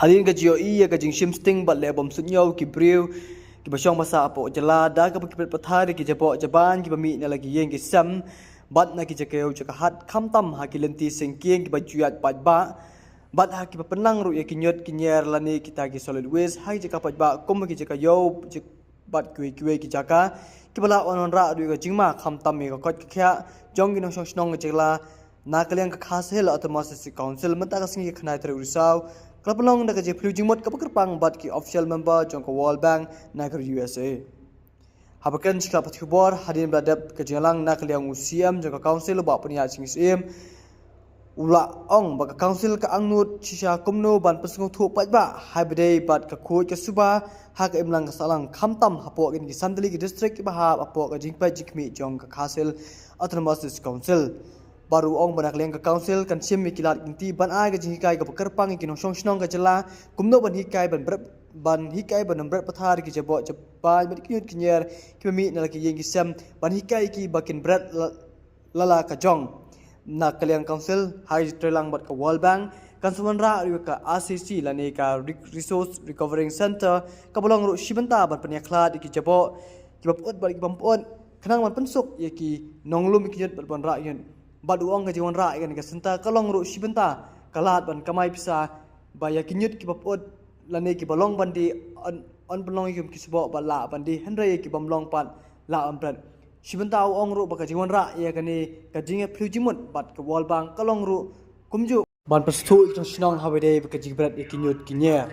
Halin ka jio iya ka jing shimsting bat le bom sunyo ki briu ki basyong masa po jala da ka ki pathari ki japo jaban ki bami na lagi yeng ki sam bat na ki jakeu jaka hat kham tam ha ki lenti sengkieng ki bajuat pat ba bat ha ki penang ru ya ki nyot ki nyer lani kita ki solid waste ha ki jaka pat ba kum ki jaka yo bat kui ki jaka ki bala on ra ru ka jingma kham tam mi ka kot ki kya jong ki no shong snong ki jala na kalian ka khas hel automatic council mata ka singi khnai ter risau Kelapalong nak kerja pelujung mot keperpang bat ki official member jong ke World Bank nak USA. Habakan sikap khubor hadin beradab kejalang nak liang UCM jong ke council bak peniat sing UCM. Ula ong bak council ke angnut sisa kumno ban pesung thu pat ba habdai bat ke khoi ke suba ha ke imlang ke salang khamtam hapok in ki sandali ki district ki bahap apok ke jingpa jikmi jong ke hasil autonomous council. Baru ong banak leng ke council kan sim mikilat inti ban ai ke jingkai ke pekerpang ki nong snong ke jela kumno ban hikai ban hikai ban berat pathar ki jabo jepai ban ki kinyer ki mi na ki yeng ki sam ban hikai ki bakin berat lala ka jong na kaliang council hai trelang bat ke World Bank kan suwanra ri ka RCC lani ka resource recovering center ka bolong ru shibanta ban peniaklat ki jabo ki bapot ban ki bampon kenang ban pensuk ye ki nonglum ki yet ban ra yen badu ong ka jiwan ra kan ka senta kalong ru sibenta kalat ban kamai pisa baya kinyut ki bapot lane ki balong bandi on belong ki kisbo bala bandi hendra ki bamlong pan la ampran sibenta ong ru baka jiwan ra ya kani ka jinge plujimut bat ka wal bang kalong ru kumju ban pastu ik snong hawede baka jibrat kinyut kinyer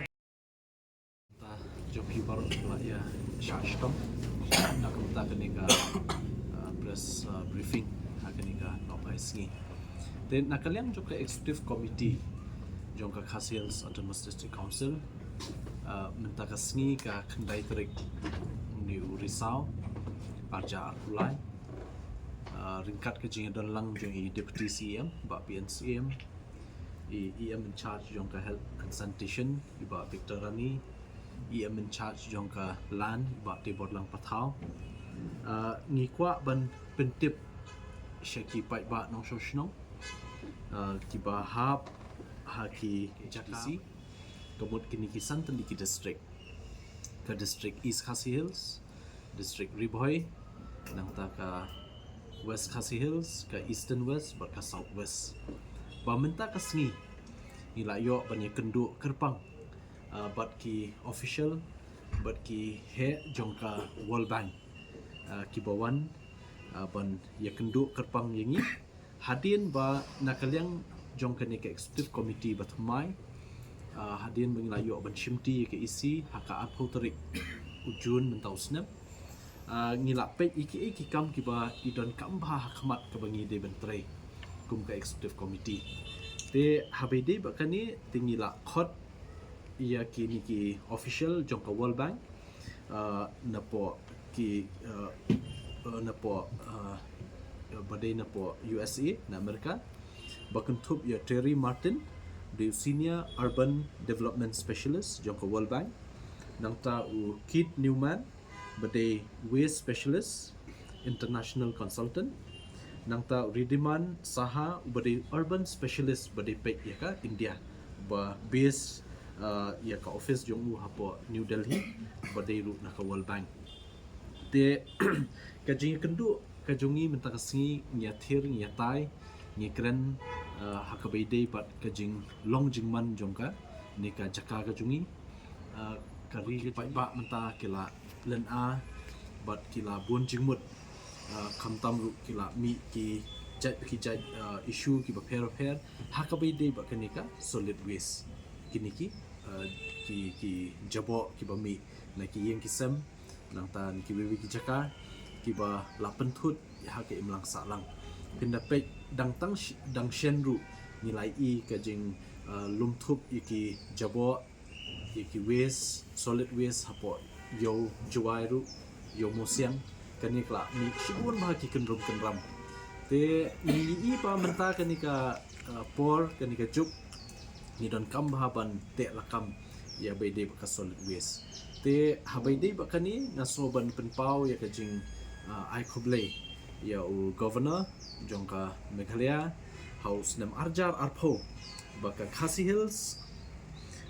jopi baru ya shashtom nak kita kenika press briefing kenika nopai then nakaliang juga executive committee jongka khasils autonomous district council mentaka sngi ka kendai terik ni Risau Arja Arkulai ringkat ke jinga don lang jongi deputy CM ba PNCM EM in charge jongka health and sanitation ba Victor Rani EM in charge jongka land ba Tibor Lang Pathau ngikwa ban pentip Syaki Pai Ba Nong Shoshnong ki bahap haki JTC kemud kini kisan tendi ki district ke district East Khasi Hills, district Riboy nang ta ka West Khasi Hills, ke Eastern West bar ka South West ba menta ka sngi ila yo banyak kenduk kerpang bat ki official bat ki he jongka World Bank ki bawan ban ya kenduk kerpang yengi hadin ba nakaliang jong ke executive committee bathmai hadin mengilayo ban shimti ke isi haka apho tarik ujun mentau snap ngilap pe iki kam ki ba idon kam ba khmat ke bangi de bentre kum ke executive committee te habede ba kani tingila khot ia ki ni ki official jong ka World Bank napo ki napo badai napo USA na Amerika bakentup ya Terry Martin the senior urban development specialist jongko World Bank nangta u Keith Newman badai waste specialist international consultant nangta Ridiman Saha badai urban specialist badai pek ya ka India ba base ya ka office jongu hapo New Delhi badai ru na ka World Bank te kajing kendu kajongi mentakasi nyathir nyatai ngikren hakabaidei pat kajing long jingman jongka nika jaka kajongi kari pai ba menta kila len a bat kila bun jingmut khamtam ru kila mi ki jat issue ki ba pair hakabaidei ba kanika solid waste kiniki ki jabo ki ba mi na ki yeng kisam nang tan ki bebi ki jaka ki ba la pentut ha ke imlang salang pindape dang shen ru nilai i ka jing lumthup iki jabo iki waste solid waste hapo yo juai ru yo mosiang kanikla ni shibun ma ki kenram te ni i pa menta kanika por kanika juk ni don kam ban te lakam ya bede ka solid waste te habaidei bakani nasoban penpau ya kajing ai khoblei ya u governor jongka Meghalaya house nam Arjar Arpho baka Khasi Hills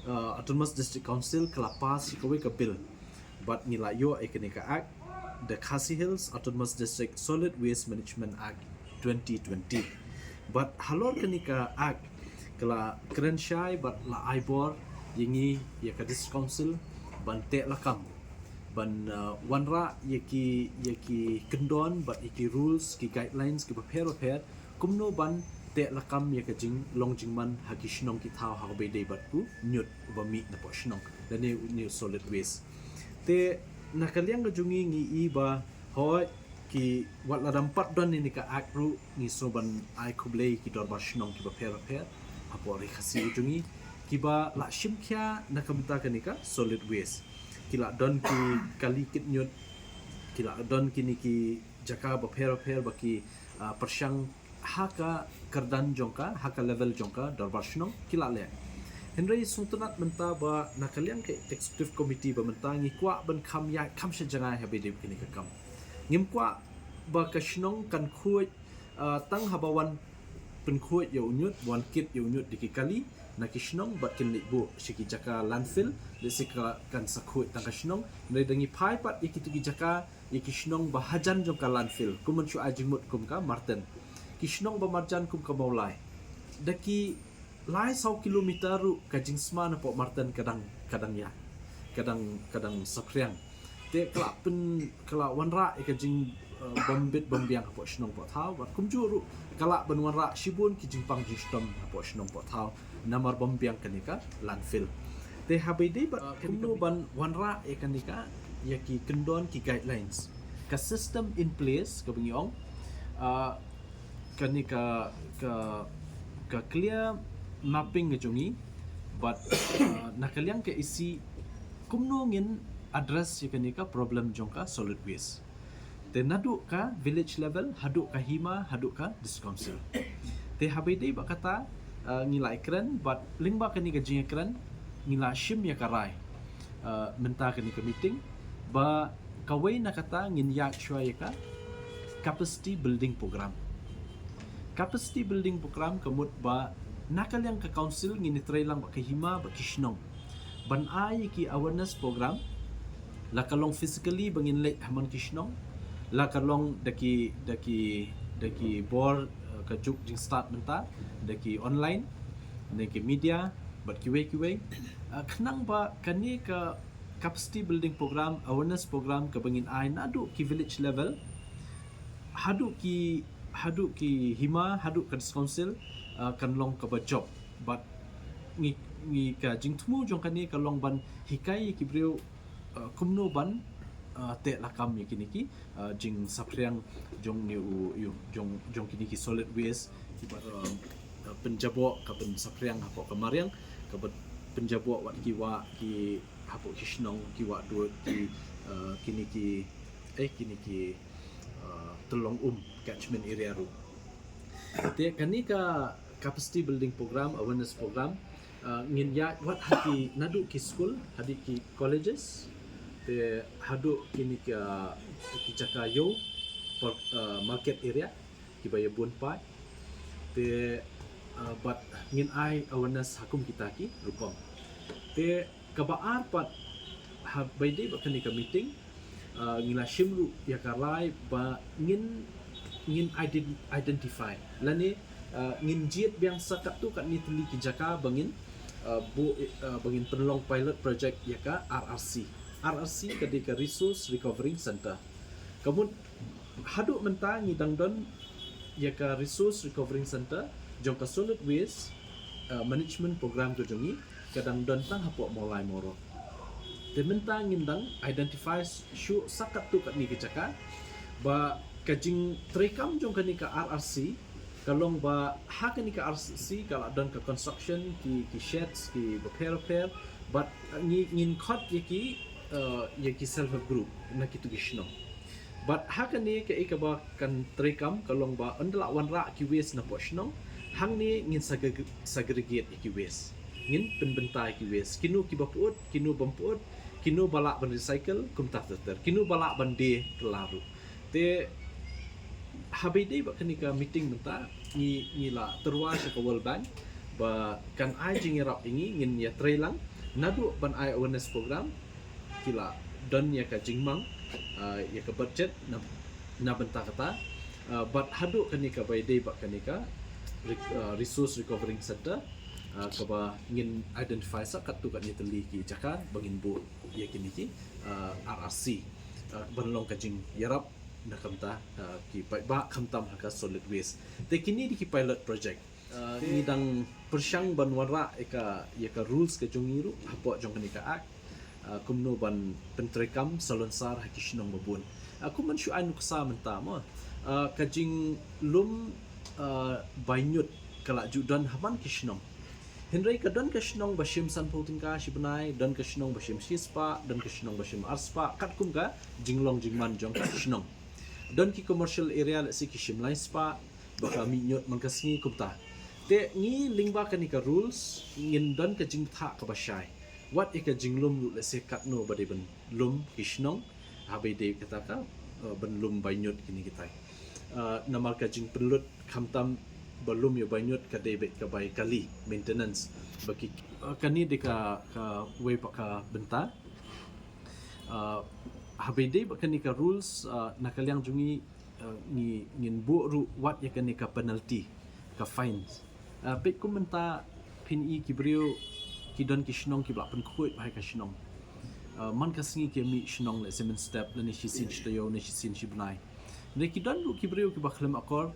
Autonomous District Council kelapa si kowe ke bill but nila yo Ekenika Act, the Khasi Hills Autonomous District Solid Waste Management Act 2020. But halor kenika Act kala keren syai but la aibor yingi ya ka District Council ban te lakam ban wanra yaki kendon but yaki rules ki guidelines ki prepare kumno ban te lakam ya ka jing long jingman haki shnong ki thau ha be dei bat ku nyut ba mi na po shnong dan ni solid waste te nakaliang ka jungi ngi iba hoy ki wat la dampat don ni ka akru ni soban ai kublei ki dor ba shnong ki ba per apo ri khasi jungi ki ba la shimkya nakamta ka ni ka solid waste kila don ki kali kit nyut kila don ki ni ki jaka ba per ba ki persyang haka kerdan jongka haka level jongka dor ba shnong kila le Henry Sultanat menta ba nakaliang ke executive committee ba menta ngi kwa ban kham ya kham sha jangai ha be de kini ka kam ngim kwa ba ka shnong kan khuj tang habawan pen khuj yo unyut wan kit yo unyut diki kali na ki shnong ba kin li bu shiki jaka landfill le sika kan sakhuj tang ka shnong ne dangi phai pat iki tu ki jaka iki shnong ba hajan jong ka landfill kumun shu ajimut kum ka marten ki shnong ba marjan kum ka maulai daki lai 100 kilometer ru kajing sma na po marten kadang ya kadang sapriang te kala wanra kajing bombit bombiang po shnong po thau wat kumjuru kala ban wanra shibun ki jingpang jistom po shnong po thau namar bombiang kanika landfill te habide ba kumno ban wanra kanika yaki kendon ki guidelines ka system in place ka bengyong kanika ka clear mapping ngejungi but nakaliang ke isi kumno ngin address yakanika problem jongka solid waste te nadu ka village level hadu ka hima hadu ka district council te habide ba kata ngilai kren but lingba kani ka jinga kren ngila shim ya karai menta kani ka meeting ba kawai na kata ngin yak shwa yaka capacity building program kamut ba nakal yang ke council ngini try lang ba hima ba kishnong ban ay ki awareness program la kalong physically bangin late haman kishnong la kalong daki bor ka juk jing start menta daki online daki media bat kiwe khnang ba kani ka capacity building program awareness program ka bangin ay nadu ki village level hadu ki hima hadu ka council kan long ka ba job but ngi ka jingthmu jong kani ka long ban hikai ki breu kumno ban te lakam ki jing sapriang jong ni u jong kini ki solid waste ki ba penjabo ka pen sapriang hapo ka mariang ka penjabo wat ki wa ki hapo kishnong ki wa do ki kini ki tolong catchment area ru te kani ka capacity building program awareness program ngin ya wat haki nadu ki school hadi ki colleges te hadu kini ka ki jaka yo market area ki baya bunpai te but ngin ai awareness hakum kita ki rukom te kabaar pat baide ba kani ka meeting ngila shimru ya karai ba ngin identify lani ngin jiet biang sakat tu kat ni teli ki jaka bangin bangin penolong pilot project yaka RRC ketika Resource Recovery Center kemun haduk mentang ngidang don yaka Resource Recovery Center jongka solid waste management program tu jongi kadang don tang hapok mulai moro de mentang ngindang identify shu sakat tu kat ni ki jaka ba kajing trekam jong kani ka RRC kalong ba hakan ni ka RRC kala don ka construction ki sheds ki repair but ngin khot yaki self help group na kitu gishno but hakan ni ka ikaba kan trekam kalong ba andala wanra ki waste na poshno hang ni ngin segregate ki waste ngin penbentai ki waste kinu ki bapuot kinu bampuot kinu balak ban recycle kum tafter kinu balak ban de telaru te habide ba kanika meeting menta ni la terwa sa World Bank ba kan ai jing rap ingi ngin ya trailang nadu ban eye awareness program kila dan ya ka jingmang ya ka budget na benta kata but hadu kanika by day ba kanika resource recovering center kaba ngin identify sa katu kat ni teli ki jaka bangin bu ya kini ki RRC banlong ka jing yarap na kamta ki ba kamtam haka solid waste te kini di ki pilot project ni dang persyang ban wara eka rules ke jongiru hapo jong kanika ak kumno ban pentrekam salonsar hakishnong babun aku mensyu anu kesa menta mo kajing lum bainyut kala judan haman kishnong Henry ka don kishnong bashim san poutingka shibnai don kishnong bashim shispa don kishnong bashim arspa katkum ka jinglong jingman jong kishnong don ki commercial area la si kishim lai spa baka minyot man kasni kumta te ngi lingba kanika rules ngin don ka jingtha ka bashai what ika jinglum lu la se katno bade ben lum kishnong habe de kataka ben lum bainyot kini kitai namar ka jing pelut khamtam belum yo banyut ka debit ka bay kali maintenance bagi kani de ka way pa ka benta habede ba kani ka rules nakalyang jungi ni ngin bu ru wat ya kani ka penalty ka fines pe kumenta pin I kibrio kidon ki shnong ki blak pen khuit ba ka shnong man ka singi ke mi shnong le semen step le ni shisin shtayo ni shisin shibnai ne kidon lu kibrio ki bakhlem akor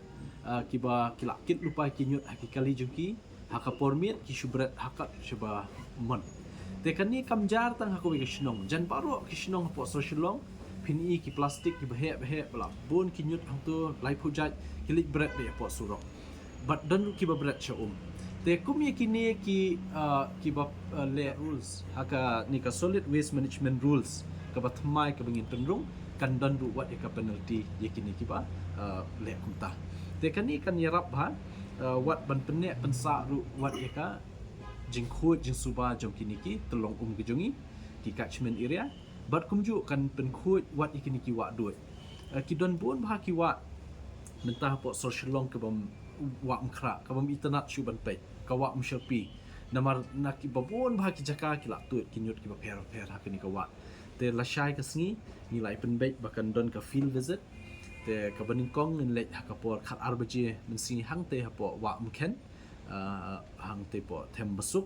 kiba kilakit lupa kinyut hakikali jungki haka pormit ki shubret hakat shaba mon te kani kamjar tang hako ki shnong jan paro ki shnong po socialong pini ki plastik ki behe bala bon kinyut hangtu lai pujat kilik bret be po surok but dan kiba bret shaum te kum kini ki kiba le rules haka ni ka solid waste management rules ka batmai ka bangin tendrung kan dan du wat ka penalty yakini kiba le kumta te kani kan yarap ha wat ban penne pensa ru wat eka jingkhut jing suba jong kini ki tolong gejungi ki catchment area bat kumju kan penkhut wat ikini ki wa duit ki don pun bah ki wa mentah po social long ke bam wa mkhra ka bam internet shu ban pe ka wa mshapi namar nak ki babon bah ki jaka ki lak tuit ki nyut ki ba per ha kini ka wa te la shai ka sngi ni lai pen be bakan don ka field visit te kabaning kong in lek hakapor khat arbaje men sing hang te hapo wa mken hang te po them basuk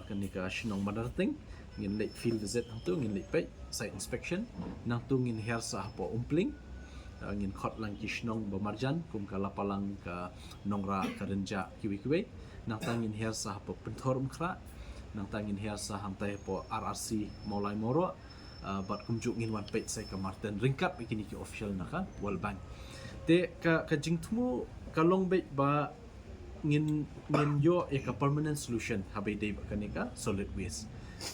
kanika shnong madarting ngin lek field visit hang tu ngin lek pe site inspection nang tu ngin hersa hapo umpling ngin khot lang ki shnong bamarjan kum ka lapalang ka nongra ka renja kiwi nang tangin hersa hapo penthor umkhra nang tangin hersa hang te po RRC maulai moro bat kumjuk ngin wan page sai ka Martin ringkap ikini ki official naka World Bank te ka jingtmu kalong be ba ngin yo ka permanent solution habe de ba kanika solid waste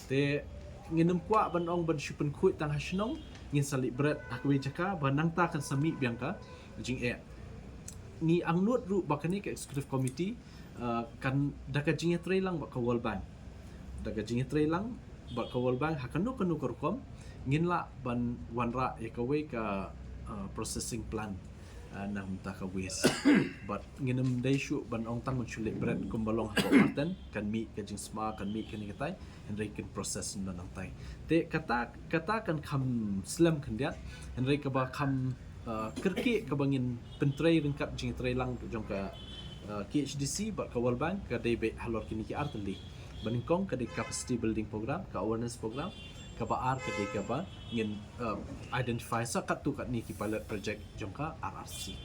te nginum kwa ban ong ban shupen khuit tang hasnong ngin salik bread hakwe jaka ba nang ta kan sami biangka jing ni ang nut ru ba kanika executive committee kan daka jing lang ba ka World Bank daga jing lang ba ka World Bank hakanu kanu korkom nginla ban wanra ekawe ka processing plant na humta ka waste but nginam daishu ban ong tang menchulik bread kumbalong hapo marten kan mi ka jing sma kan mi kan katai and they can process na nang tai te kata kan kham slam kan dia and they ka ba kham kerki ka bangin pentrei ringkap jing trei lang jong ka KHDC ba ka World Bank ka debe halor kini ki artli baningkong ka de capacity building program ka awareness program ka baar ka de ka ba ngin identify sa katu kat ni ki pilot project jongka RRC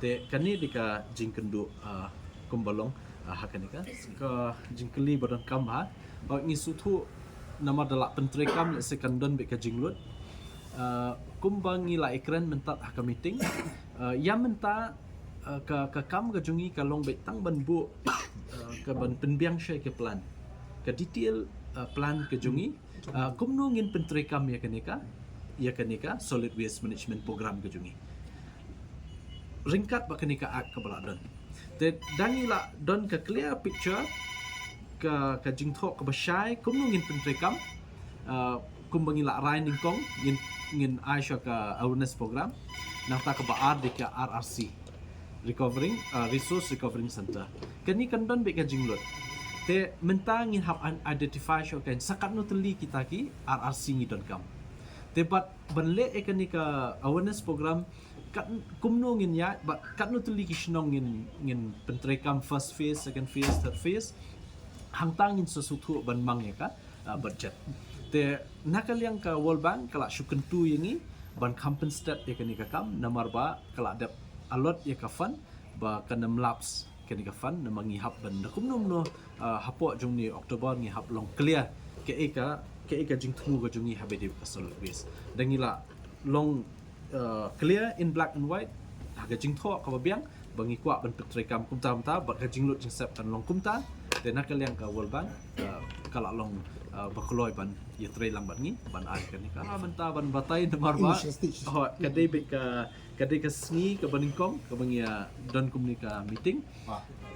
te kani de ka jingkendu kumbalong hakani ka jingkeli badan kam ha ba ngi sutu nama dalak pentre kam le sekandon be ka jinglut kumbangi la ekran mentat ha meeting yang menta ka kam ka jungi ka long be tang ban bu ka ban penbiang share ke plan ka detail plan ke jungi kumno ngin pentrekam ya kanika solid waste management program ke jungi ringkat ba kanika ak ka baladon te dangila don ka clear picture ka jingthok ka basai kumno ngin pentrekam kumbangila rain ningkong ngin aisha ka awareness program nata ka baar de ka RRC recovering resource recovering center kani kandon be ka jinglot te mentang ngin hab identify show kan sakat no teli kita ki RRC ngi don kam te bat banle ekanika awareness program kat kumno ngin ya bat kat no teli ki shnong ngin pentrekam first phase, second phase, third phase hang tangin sesuatu ban mang ya ka budget te nakal yang ka World Bank kala syuken tu yangi ban compensate ekanika kam namar ba kala ada alot ya ka fund ba kanam laps kenika fan na mangihap ban na kumnom no hapo jung ni Oktober ngi hap long clear ke eka jing thu ga jungi habe de ka solid waste dangila long clear in black and white haga jing tho ka biang bangi kwa ban petrekam kumta mta ba ka jing lut jing sep kan long kumta de nakal yang ka World Bank kala long bakloi ban ye tre lang ban ngi ban ai kan ka menta ban batai na marba oh kadai be ka sngi ka baningkong ka bangia don komunika meeting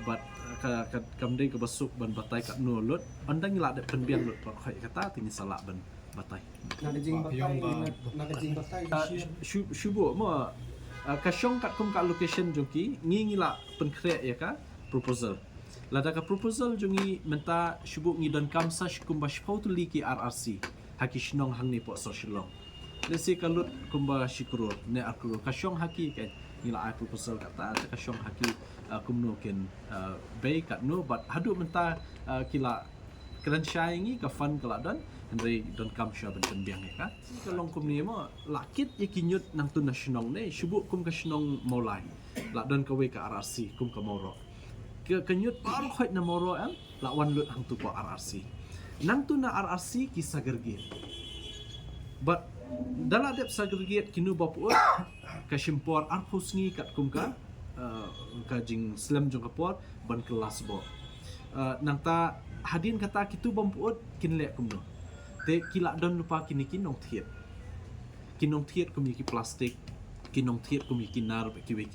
but ka kamdei ka basuk ban batai ka nulut andang ila de penbiang lut pa khai kata tini salak ban batai nakajing batai shubo mo ka syong kat kum ka location jongki ngila penkre ya ka proposal lada ka proposal jongi menta shubo ngi don kam sa shkum ba shpau tu liki RRC haki shnong hang ni po social long lesi kalut kumba shikrur ne akrur ka syong haki kan ngila ai proposal kata ka syong haki kumno ken bay kat no but hadu menta kila kran syaingi ka fun kala dan Henry don kam sya ben biang ya ka kalong kum ni mo lakit ye kinyut nang tu nasional ne shubo kum ka shnong molai la don ka we ka RRC kum ka moro kenyut baru khoi na moro am lawan lut hang tu po RRC nang tu na RRC ki sagergit but dala dep sagergit kinu bapu ka shimpor arpusngi kat kum ka jing slam jong kapor ban kelas bo nang ta hadin kata kitu bampuot kinle kumno te kila don lupa kini kinong thiet kumiki plastik kinong thiet kumiki nar kiwe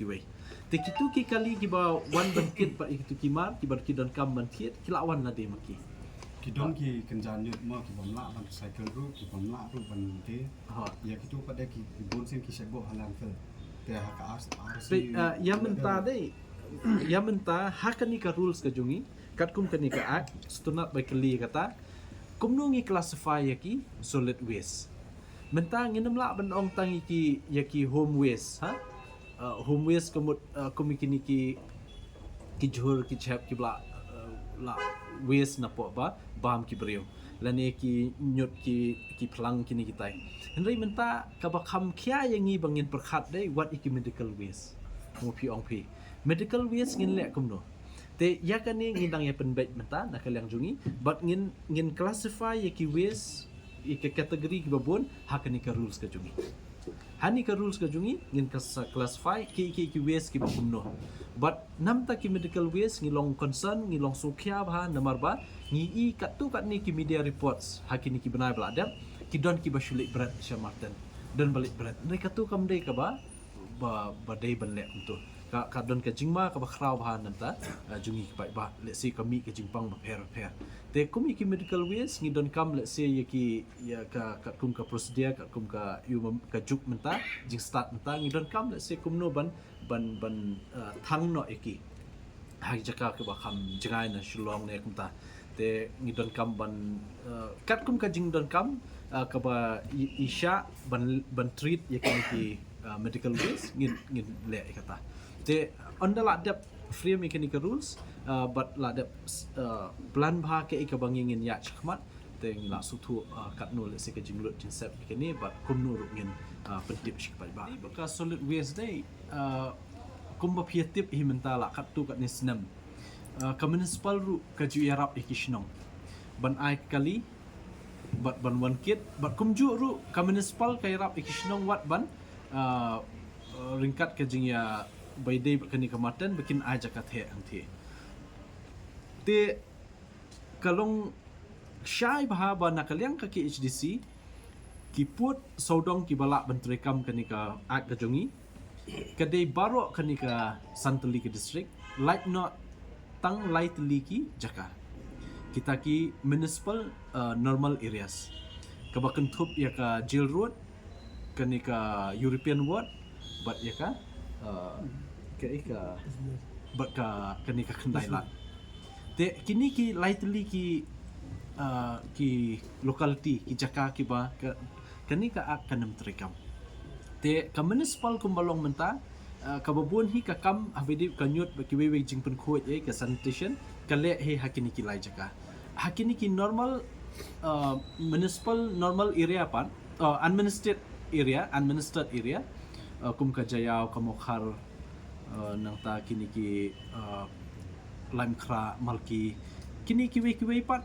te kitu ki kali ki ba wan ban kit pa itu kimar ki bar ki don kam ban thiet kila wan na de maki kidon ki kenjan yut mo ki bomla ban cycle ru ki bomla ru ban te ya kitu pada ki bon sen ki sebo halan fe te ha ka ars ya menta hakani ka rules ka jungi kat kum kani ka act stunat by kali kata kumno ngi classify yaki solid waste menta nginam la ban ong tang yaki home waste ha home waste kumikini ki jhur ki chap ki bla la waste na po ba bam ki brio lane ki nyot ki plang kini kitai henry menta ka ba kham khya yangi bangin perkhat dei what iki medical waste mo pi ong pi medical waste ngin le kumno te yakani ngindang ya penbet menta nakalang jungi but ngin classify yaki waste iki kategori ki babon hakani ka rules ka jungi hani ka rules ka jungi ngin ka classify ki waste ki babumno but namta ki medical waste ngilong concern ngilong sukya ba namar ba ngi I kat ni ki media reports hakini ki benai beladap ki don ki bashulik berat Syah Martin don balik berat mereka tu kam dei ka ba dei banlek untuk ka don ka jingma ka ba khrau ba nanta jungi ki ba let's say kami ka jingpang ba per te kumi ki medical waste ngi don kam let's say ya ka kum ka procedure ka kum ka ka juk menta jing start menta ngi don kam let's say kumno ban thang no eki hai jaka ka ba kham jangai na shulong ne kumta te ngi don kam ban kat kum ka jing don kam ka ba isha ban treat ya ki medical waste ngin le kata te onda la dep free mechanical rules but la dep plan bha ke ka bangingin ya chakmat te la sutu kat no le se ka jinglut jin sep kini but kum no ngin pentip shik ba ka solid waste day kum ba piatip hi mentala kat tu kat ni snam ka municipal ru ka ju yarap ikishnong ban ai kali but ban one kit but kum ju ru ka municipal ka yarap ikishnong wat ban ringkat ka jing ya by day kani kamatan bikin aja kat he angti te kalong syai bah ba nakalyang ka ki HDC ki put sodong ki balak bentrekam kani ka at ka jongi kadai baro kani ka Santali ke district light not tang light liki jaka kita ki municipal normal areas kabakan thup ya ka jail road kani ka European ward but ya ka ka but ka kani ka kendai lat Te kini ki lightly ki lokality ki jaka ki ba kani ka akan terekam. Te ka municipal kumbalong menta kababun hi ka kam habidi kanyut ki wewe jingpen khoi ka sanitation kale he hakini ki lai jaka. Hakini ki normal municipal normal area pan administered area kum ka jayau kamokhar nang ta kini ki lime kra malki kini kiwe pat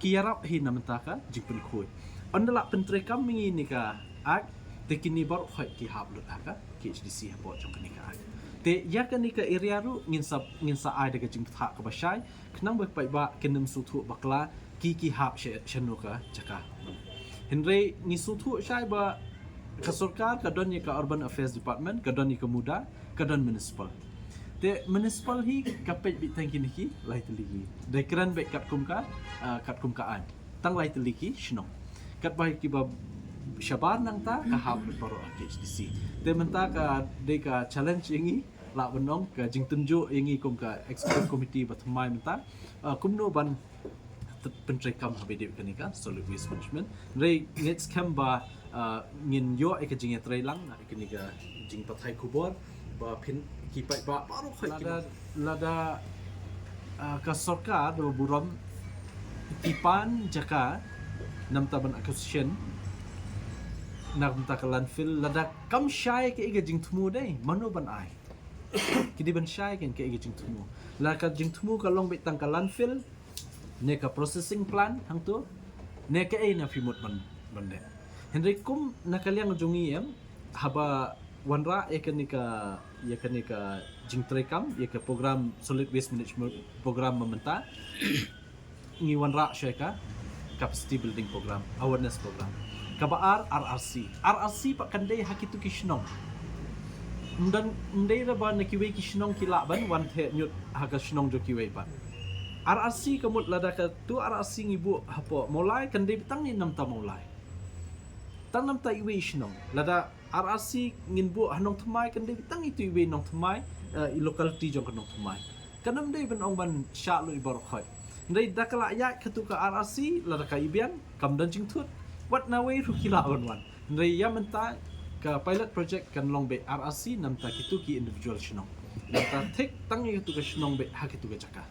kiyarap hi namentaka jingpen khoi ondala pentrekam mingi ni ka ak te kini bar khoi ki hablut aka KHDC hapo jong kini ka ak te ya kani ka area ru ngin sa ai daga jing tha ka basai knang bek pai ba kenem su thu bakla ki hab shanu ka jaka henry ni su thu shai ba ka sarkar ka don ka urban affairs department ka don ka muda ka don municipal te municipal hi kapet bit tang kini ki lai teliki dekran be kat kum ka an tang lai teliki shnong kat bai ki ba shabar nang ta ka hab baro KHDC te menta ka de ka challenge ingi la benong ka jing tunju ingi kum ka executive committee batmai menta kumno ban pentrekam habedi kanika solid waste management rei next cam ba ngin yo e ka jing etrai lang kanika jing pathai kubor ba pin kipai ba baru khoi lada ka sarkar do buram kipan jaka nam taban acquisition nam ta ka landfill lada kam shai ke iga jing thumu dei manu ban ai kidi ban shai ken ke iga jing thumu la ka jing thumu ka long be tang ka landfill ne ka processing plant hang tu ne ka e na fimut ban de henry kum nakaliang jongi em haba wanra ekanika jing trekam ka program solid waste management program mementa ngi wanra sheka capacity building program awareness program kabaar RRC pak kandai hakitu kishnong dan ndai raba nakiwe kishnong kila ban wan the nyut haka shnong jo kiwe pa RRC kamut lada ka tu RRC ngibu hapo mulai kandai bitang ni nam ta mulai tang nam ta iwe shnong lada RRC ngin bu hanong thmai kan dei tang itu iwe nong thmai i locality jong kanong thmai kanam dei ban ong ban sha lu ibar khoi dei dakala ya khatu ka RRC la ka ibian kam dan jing thut wat na wei ru kila wan dei ya menta ka pilot project kan long be RRC nam ta kitu ki individual shnong nam ta thek tang itu ka shnong be ha kitu ka jaka